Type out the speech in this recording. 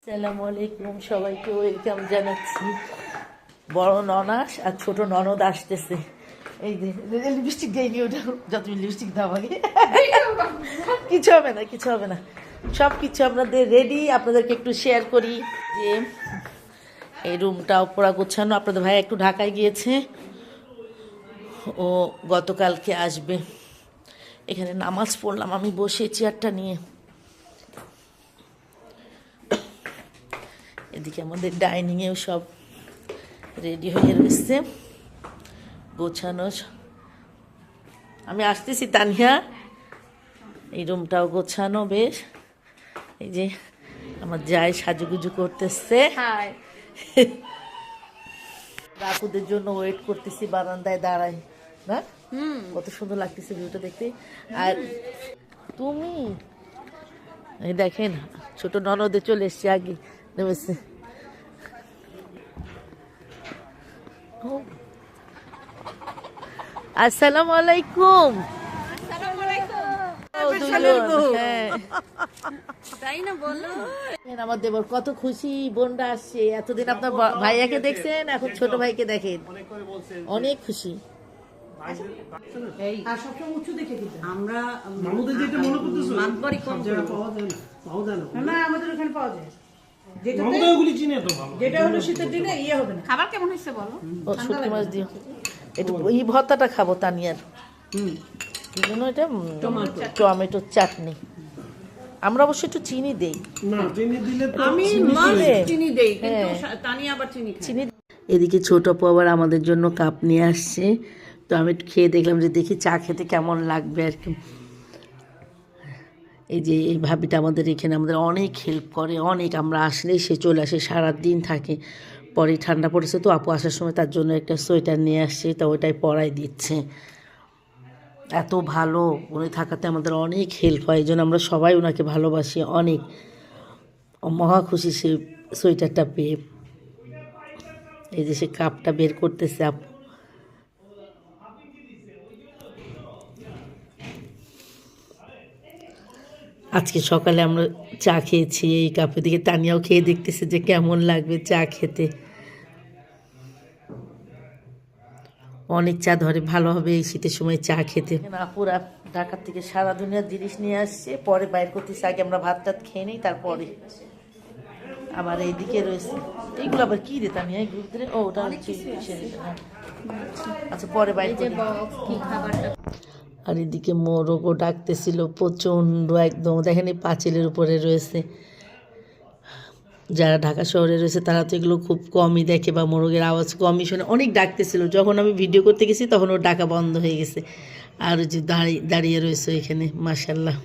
আসসালামু আলাইকুম, সবাইকে ওয়েলকাম জানাচ্ছি। বড় ননাস আর ছোট ননদ আসতেছে। এই যে লিপস্টিক দেয়নি, ওটা যত লিপস্টিক দাও আগে। কিছু হবে না, কিছু হবে না, সব কিছু আপনাদের রেডি। আপনাদেরকে একটু শেয়ার করি যে এই রুমটাও পুরা গোছানো। আপনাদের ভাই একটু ঢাকায় গিয়েছে, ও গতকালকে আসবে। এখানে নামাজ পড়লাম আমি বসে চেয়ারটা নিয়ে। এদিকে আমাদের ডাইনিংয়েও সব রেডি হয়ে রয়েছে, গোছানো। আমি আসতেছি তানিয়া, এই রুমটাও গোছানো বেশ। এই যে আমার যাই সাজুগুজু করতেছে, রাকুদের জন্য ওয়েট করতেছি, বারান্দায় দাঁড়াই না। কত সুন্দর লাগতেছে ভিউটা দেখতে। আর তুমি এই দেখেন ছোট ননদে চলে এসছে, আগে নেমেছে। আসসালামু আলাইকুম। আমার দেবর কত খুশি, বোনরা আসছে। এতদিন আপনার ভাইয়াকে দেখছেন, এখন ছোট ভাইকে দেখেন, অনেক খুশি। আমরা আমাদের ওখানে পাওয়া যায়। যেটা হলো শীতের দিনে ইয়ে হবে না। খাবার কেমন হয়েছে বলো? ও শুটকি মাছ দিও একটু, এই ভর্তাটা খাবো তানিয়ার জন্য। এটা টমেটোর চাটনি। আমরা অবশ্য একটু চিনি দেই, চিনি। এদিকে ছোট আপু আবার আমাদের জন্য কাপ নিয়ে আসছে, তো আমি একটু খেয়ে দেখলাম যে দেখি চা খেতে কেমন লাগবে আর কি। এই যে এই ভাবিটা আমাদের এখানে আমাদের অনেক হেল্প করে, অনেক। আমরা আসলেই সে চলে আসে, সারাদিন থাকে। পরে ঠান্ডা পড়েছে তো আপু আসার সময় তার জন্য একটা সোয়েটার নিয়ে আসছে, তো ওইটাই পরাই দিচ্ছে। এত ভালো উনি থাকাতে আমাদের অনেক হেল্প হয়, এই জন্য আমরা সবাই ওনাকে ভালোবাসি অনেক। মহা খুশি সে সোয়েটারটা পেয়ে। এই যে সে কাপটা বের করতেছে আপু। আজকে সকালে আমরা চা খেয়েছি এই কাপে, দিকে তানিয়াও খেয়ে দেখতেছে যে কেমন লাগবে চা খেতে। অনেক চা ধরে, ভালো হবে এই শীতের সময় চা খেতে। আপুরা ঢাকার থেকে সারা দুনিয়ার জিনিস নিয়ে আসছে, পরে বাইর করতেছে। আগে আমরা ভাত টাত খেয়ে নিই, তারপরে আমার এইদিকে রয়েছে এইগুলো। আবার কি রে তানিয়া এগুলো ভিতরে? ও ওটা হচ্ছে, আচ্ছা পরে বাইর করি। আর এদিকে মোরগও ডাকতেছিল প্রচণ্ড, একদম দেখেন এই পাঁচিলের উপরে রয়েছে। যারা ঢাকা শহরে রয়েছে তারা তো এগুলো খুব কমই দেখে, বা মোরগের আওয়াজ কমই শোনে। অনেক ডাকতেছিল, যখন আমি ভিডিও করতে গেছি তখন ওর ডাকা বন্ধ হয়ে গেছে। আর যে দাঁড়িয়ে রয়েছে এখানে, মাশাল্লাহ।